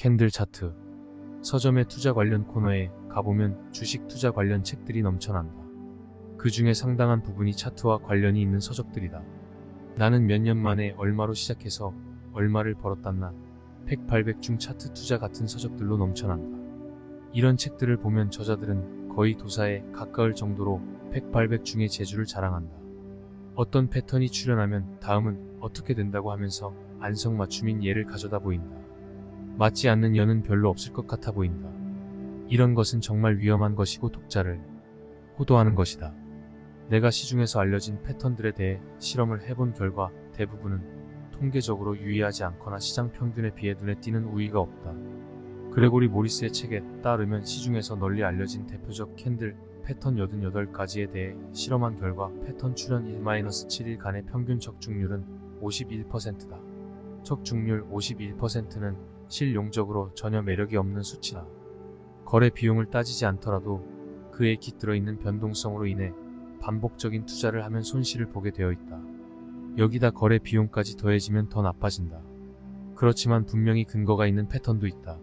캔들 차트. 서점의 투자 관련 코너에 가보면 주식 투자 관련 책들이 넘쳐난다. 그 중에 상당한 부분이 차트와 관련이 있는 서적들이다. 나는 몇 년 만에 얼마로 시작해서 얼마를 벌었단나 100, 800 중 차트 투자 같은 서적들로 넘쳐난다. 이런 책들을 보면 저자들은 거의 도사에 가까울 정도로 100, 800 중의 재주를 자랑한다. 어떤 패턴이 출현하면 다음은 어떻게 된다고 하면서 안성맞춤인 예를 가져다 보인다. 맞지 않는 예는 별로 없을 것 같아 보인다. 이런 것은 정말 위험한 것이고 독자를 호도하는 것이다. 내가 시중에서 알려진 패턴들에 대해 실험을 해본 결과 대부분은 통계적으로 유의하지 않거나 시장 평균에 비해 눈에 띄는 우위가 없다. 그레고리 모리스의 책에 따르면 시중에서 널리 알려진 대표적 캔들 패턴 88가지에 대해 실험한 결과 패턴 출현 1-7일 간의 평균 적중률은 51%다. 적중률 51%는 실용적으로 전혀 매력이 없는 수치다. 거래 비용을 따지지 않더라도 그에 깃들어 있는 변동성으로 인해 반복적인 투자를 하면 손실을 보게 되어 있다. 여기다 거래 비용까지 더해지면 더 나빠진다. 그렇지만 분명히 근거가 있는 패턴도 있다.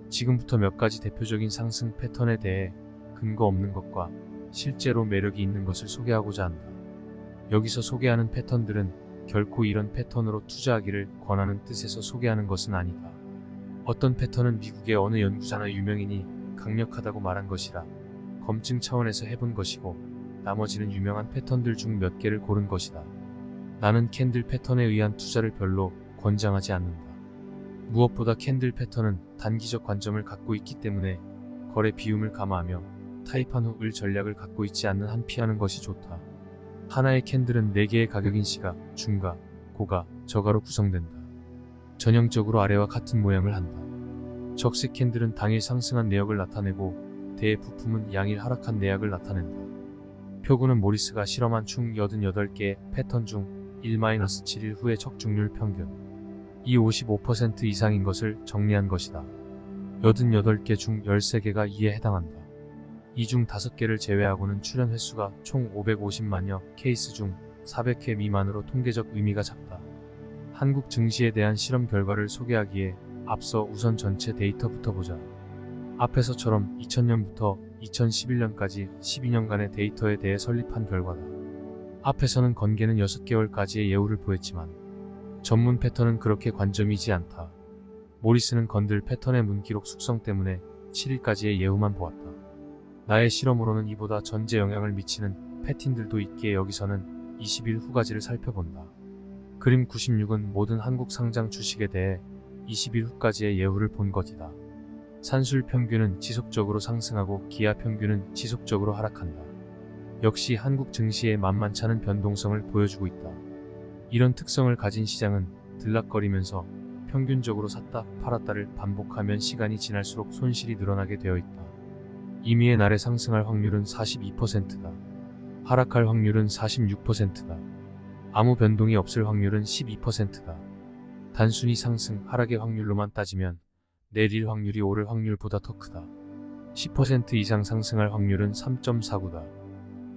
지금부터 몇 가지 대표적인 상승 패턴에 대해 근거 없는 것과 실제로 매력이 있는 것을 소개하고자 한다. 여기서 소개하는 패턴들은 결코 이런 패턴으로 투자하기를 권하는 뜻에서 소개하는 것은 아니다. 어떤 패턴은 미국의 어느 연구자나 유명인이 강력하다고 말한 것이라 검증 차원에서 해본 것이고 나머지는 유명한 패턴들 중 몇 개를 고른 것이다. 나는 캔들 패턴에 의한 투자를 별로 권장하지 않는다. 무엇보다 캔들 패턴은 단기적 관점을 갖고 있기 때문에 거래 비움을 감안하며 타입한 후 을 전략을 갖고 있지 않는 한 피하는 것이 좋다. 하나의 캔들은 4개의 가격인 시가, 중가, 고가, 저가로 구성된다. 전형적으로 아래와 같은 모양을 한다. 적색 캔들은 당일 상승한 내역을 나타내고 대부품은 양일 하락한 내역을 나타낸다. 표구는 모리스가 실험한 총 88개의 패턴 중 1-7일 후의 적중률 평균 이 55% 이상인 것을 정리한 것이다. 88개 중 13개가 이에 해당한다. 이 중 5개를 제외하고는 출현 횟수가 총 550만여 케이스 중 400회 미만으로 통계적 의미가 작다. 한국 증시에 대한 실험 결과를 소개하기에 앞서 우선 전체 데이터부터 보자. 앞에서처럼 2000년부터 2011년까지 12년간의 데이터에 대해 설립한 결과다. 앞에서는 건개는 6개월까지의 예우를 보였지만 전문 패턴은 그렇게 관점이지 않다. 모리스는 건들 패턴의 문기록 숙성 때문에 7일까지의 예우만 보았다. 나의 실험으로는 이보다 전제 영향을 미치는 패틴들도 있기에 여기서는 20일 후까지를 살펴본다. 그림 96은 모든 한국 상장 주식에 대해 20일 후까지의 예우를 본 것이다. 산술 평균은 지속적으로 상승하고 기아 평균은 지속적으로 하락한다. 역시 한국 증시의 만만찮은 변동성을 보여주고 있다. 이런 특성을 가진 시장은 들락거리면서 평균적으로 샀다 팔았다를 반복하면 시간이 지날수록 손실이 늘어나게 되어 있다. 임의의 날에 상승할 확률은 42%다. 하락할 확률은 46%다. 아무 변동이 없을 확률은 12%다. 단순히 상승, 하락의 확률로만 따지면 내릴 확률이 오를 확률보다 더 크다. 10% 이상 상승할 확률은 3.49다.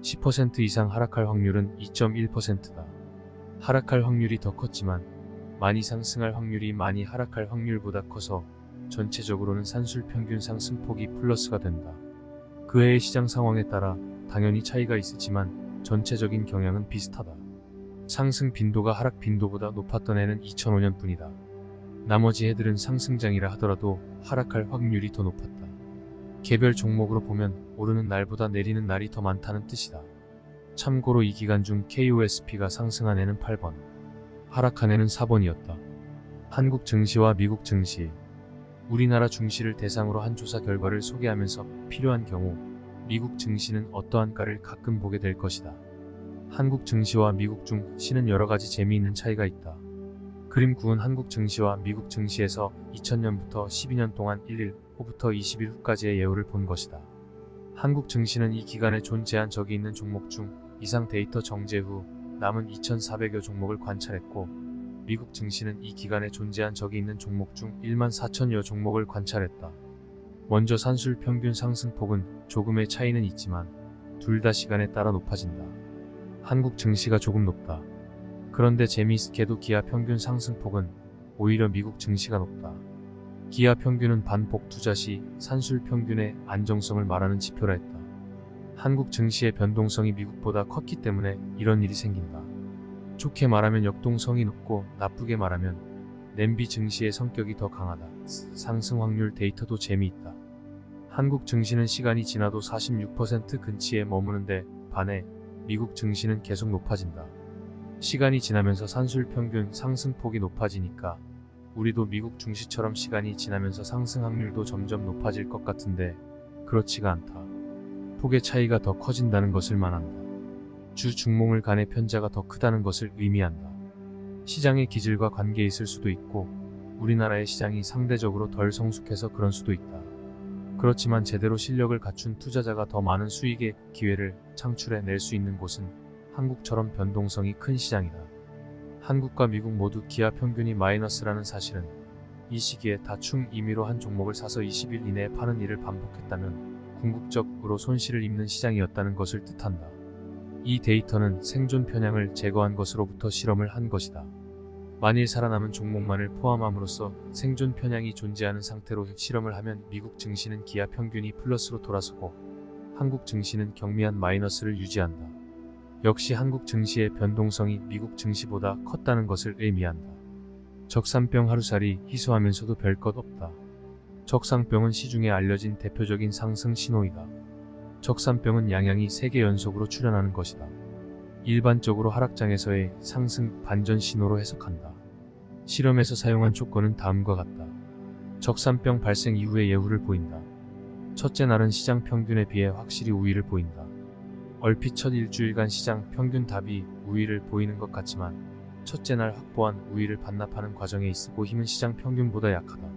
10% 이상 하락할 확률은 2.1%다. 하락할 확률이 더 컸지만 많이 상승할 확률이 많이 하락할 확률보다 커서 전체적으로는 산술 평균 상승폭이 플러스가 된다. 그 해의 시장 상황에 따라 당연히 차이가 있겠지만 전체적인 경향은 비슷하다. 상승 빈도가 하락 빈도보다 높았던 해는 2005년 뿐이다. 나머지 해들은 상승장이라 하더라도 하락할 확률이 더 높았다. 개별 종목으로 보면 오르는 날보다 내리는 날이 더 많다는 뜻이다. 참고로 이 기간 중 KOSP가 상승한 해는 8번, 하락한 해는 4번이었다. 한국 증시와 미국 증시, 우리나라 증시를 대상으로 한 조사 결과를 소개하면서 필요한 경우 미국 증시는 어떠한가를 가끔 보게 될 것이다. 한국 증시와 미국 증시는 여러가지 재미있는 차이가 있다. 그림 9은 한국 증시와 미국 증시에서 2000년부터 12년 동안 1일 후부터 20일 후까지의 예우를 본 것이다. 한국 증시는 이 기간에 존재한 적이 있는 종목 중 이상 데이터 정제 후 남은 2400여 종목을 관찰했고 미국 증시는 이 기간에 존재한 적이 있는 종목 중 14000여 종목을 관찰했다. 먼저 산술 평균 상승폭은 조금의 차이는 있지만 둘 다 시간에 따라 높아진다. 한국 증시가 조금 높다. 그런데 재미있게도 기아 평균 상승폭은 오히려 미국 증시가 높다. 기아 평균은 반복 투자 시 산술 평균의 안정성을 말하는 지표라 했다. 한국 증시의 변동성이 미국보다 컸기 때문에 이런 일이 생긴다. 좋게 말하면 역동성이 높고 나쁘게 말하면 냄비 증시의 성격이 더 강하다. 상승 확률 데이터도 재미있다. 한국 증시는 시간이 지나도 46% 근치에 머무는데 반해 미국 증시는 계속 높아진다. 시간이 지나면서 산술 평균 상승폭이 높아지니까 우리도 미국 증시처럼 시간이 지나면서 상승 확률도 점점 높아질 것 같은데 그렇지가 않다. 폭의 차이가 더 커진다는 것을 말한다. 주 중몽을 간의 편차가 더 크다는 것을 의미한다. 시장의 기질과 관계 있을 수도 있고 우리나라의 시장이 상대적으로 덜 성숙해서 그런 수도 있다. 그렇지만 제대로 실력을 갖춘 투자자가 더 많은 수익의 기회를 창출해낼 수 있는 곳은 한국처럼 변동성이 큰 시장이다. 한국과 미국 모두 기아 평균이 마이너스라는 사실은 이 시기에 다충 임의로 한 종목을 사서 20일 이내에 파는 일을 반복했다면 궁극적으로 손실을 입는 시장이었다는 것을 뜻한다. 이 데이터는 생존 편향을 제거한 것으로부터 실험을 한 것이다. 만일 살아남은 종목만을 포함함으로써 생존 편향이 존재하는 상태로 실험을 하면 미국 증시는 기아 평균이 플러스로 돌아서고 한국 증시는 경미한 마이너스를 유지한다. 역시 한국 증시의 변동성이 미국 증시보다 컸다는 것을 의미한다. 적산병 하루살이 희소하면서도 별것 없다. 적산병은 시중에 알려진 대표적인 상승 신호이다. 적산병은 양양이 3개 연속으로 출현하는 것이다. 일반적으로 하락장에서의 상승 반전 신호로 해석한다. 실험에서 사용한 조건은 다음과 같다. 적산병 발생 이후의 예후를 보인다. 첫째 날은 시장 평균에 비해 확실히 우위를 보인다. 얼핏 첫 일주일간 시장 평균 답이 우위를 보이는 것 같지만 첫째 날 확보한 우위를 반납하는 과정에 있고 힘은 시장 평균보다 약하다.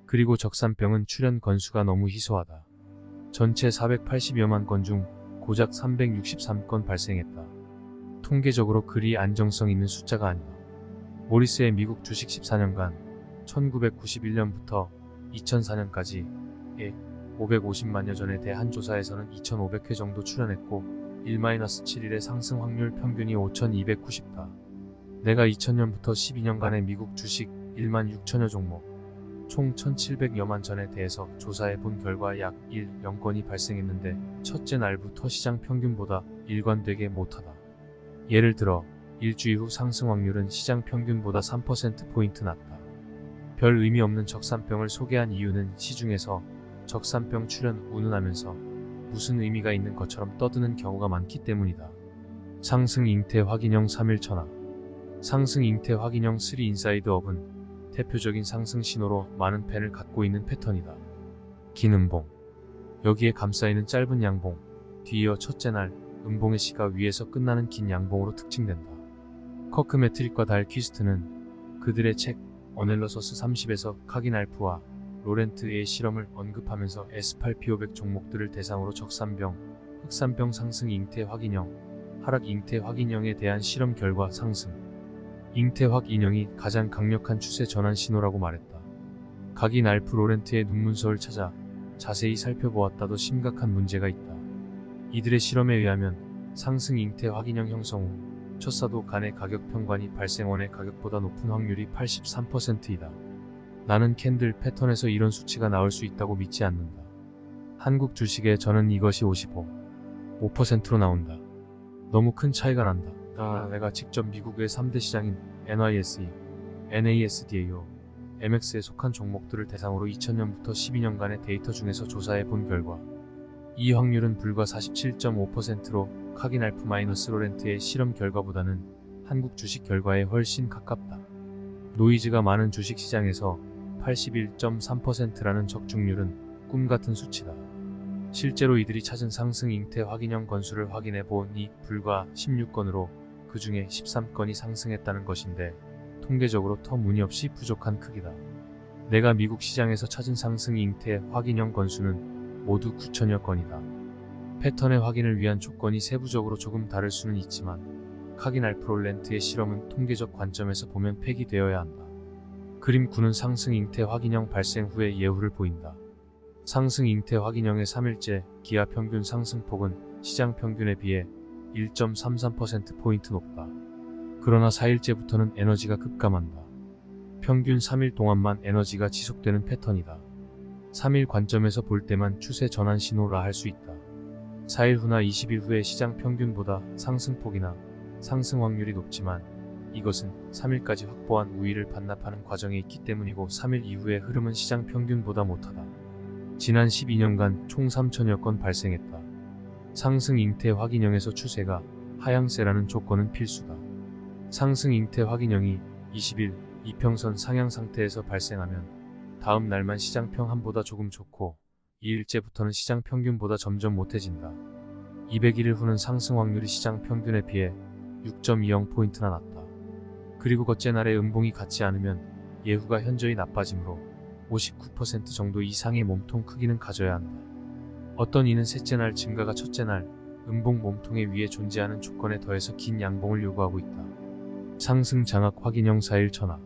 그리고 적산병은 출현 건수가 너무 희소하다. 전체 480여만 건 중 고작 363건 발생했다. 통계적으로 그리 안정성 있는 숫자가 아니다. 모리스의 미국 주식 14년간 1991년부터 2004년까지의 550만여 전에 대한 조사에서는 2500회 정도 출현했고 1-7일의 상승 확률 평균이 5290다. 내가 2000년부터 12년간의 미국 주식 1만 6천여 종목 총 1700여만 전에 대해서 조사해 본 결과 약 0건이 발생했는데 첫째 날부터 시장 평균보다 일관되게 못하다. 예를 들어 일주일 후 상승 확률은 시장 평균보다 3%포인트 낮다. 별 의미 없는 적산병을 소개한 이유는 시중에서 적산병 출현 운운하면서 무슨 의미가 있는 것처럼 떠드는 경우가 많기 때문이다. 상승 잉태 확인형 3일 천하. 상승 잉태 확인형 3 인사이드 업은 대표적인 상승 신호로 많은 펜을 갖고 있는 패턴이다. 긴 음봉, 여기에 감싸있는 짧은 양봉, 뒤이어 첫째 날 음봉의 시가 위에서 끝나는 긴 양봉으로 특징된다. 커크메트릭과 달 퀴스트는 그들의 책 어넬러서스 30에서 카긴 알프와 로렌트의 실험을 언급하면서 S8P500 종목들을 대상으로 적산병, 흑산병 상승 잉태 확인형, 하락 잉태 확인형에 대한 실험 결과 상승 잉태 확인형이 가장 강력한 추세 전환 신호라고 말했다. 카긴 알프 로렌트의 눈문서를 찾아 자세히 살펴보았다도 심각한 문제가 있다. 이들의 실험에 의하면 상승 잉태 확인형 형성 후 첫 사도 간의 가격 평관이 발생원의 가격보다 높은 확률이 83%이다. 나는 캔들 패턴에서 이런 수치가 나올 수 있다고 믿지 않는다. 한국 주식에 저는 이것이 5%로 나온다. 너무 큰 차이가 난다. 내가 직접 미국의 3대 시장인 NYSE, NASDAO, MX에 속한 종목들을 대상으로 2000년부터 12년간의 데이터 중에서 조사해 본 결과 이 확률은 불과 47.5%로 카긴 알프 마이너스 로렌트의 실험 결과보다는 한국 주식 결과에 훨씬 가깝다. 노이즈가 많은 주식시장에서 81.3%라는 적중률은 꿈같은 수치다. 실제로 이들이 찾은 상승 잉태 확인형 건수를 확인해 보니 불과 16건으로 그 중에 13건이 상승했다는 것인데 통계적으로 터무니없이 부족한 크기다. 내가 미국 시장에서 찾은 상승 잉태 확인형 건수는 모두 9천여 건이다. 패턴의 확인을 위한 조건이 세부적으로 조금 다를 수는 있지만 카긴 알프 로렌트의 실험은 통계적 관점에서 보면 폐기되어야 한다. 그림 9는 상승 잉태 확인형 발생 후의 예후를 보인다. 상승 잉태 확인형의 3일째 기아 평균 상승폭은 시장 평균에 비해 1.33%포인트 높다. 그러나 4일째부터는 에너지가 급감한다. 평균 3일 동안만 에너지가 지속되는 패턴이다. 3일 관점에서 볼 때만 추세 전환 신호라 할 수 있다. 4일 후나 20일 후에 시장 평균보다 상승폭이나 상승 확률이 높지만 이것은 3일까지 확보한 우위를 반납하는 과정에 있기 때문이고 3일 이후의 흐름은 시장 평균보다 못하다. 지난 12년간 총 3천여 건 발생했다. 상승 잉태 확인형에서 추세가 하향세라는 조건은 필수다. 상승 잉태 확인형이 20일 이평선 상향 상태에서 발생하면 다음 날만 시장 평한보다 조금 좋고 2일째부터는 시장 평균보다 점점 못해진다. 201일 후는 상승 확률이 시장 평균에 비해 6.20포인트나 낮다. 그리고 걷째 날의 음봉이 같지 않으면 예후가 현저히 나빠지므로 59% 정도 이상의 몸통 크기는 가져야 한다. 어떤 이는 셋째 날 증가가 첫째 날 음봉 몸통에 위에 존재하는 조건에 더해서 긴 양봉을 요구하고 있다. 상승 장악 확인형 4일 천하.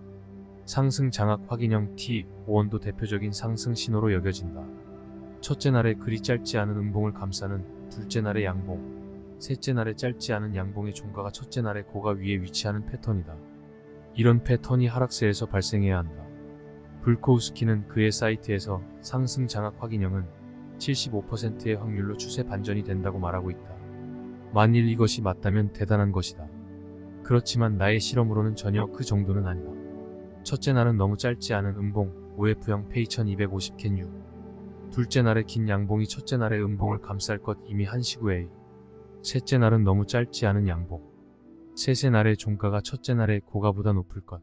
상승 장악 확인형 T5원도 대표적인 상승 신호로 여겨진다. 첫째 날에 그리 짧지 않은 음봉을 감싸는 둘째 날의 양봉, 셋째 날에 짧지 않은 양봉의 종가가 첫째 날의 고가 위에 위치하는 패턴이다. 이런 패턴이 하락세에서 발생해야 한다. 불코우스키는 그의 사이트에서 상승 장악 확인형은 75%의 확률로 추세 반전이 된다고 말하고 있다. 만일 이것이 맞다면 대단한 것이다. 그렇지만 나의 실험으로는 전혀 그 정도는 아니다. 첫째 날은 너무 짧지 않은 음봉, OF형 페이 1250 캔 6. 둘째 날의 긴 양봉이 첫째 날의 음봉을 감쌀 것 이미 한 시구에. 셋째 날은 너무 짧지 않은 양봉. 셋째 날의 종가가 첫째 날의 고가보다 높을 것.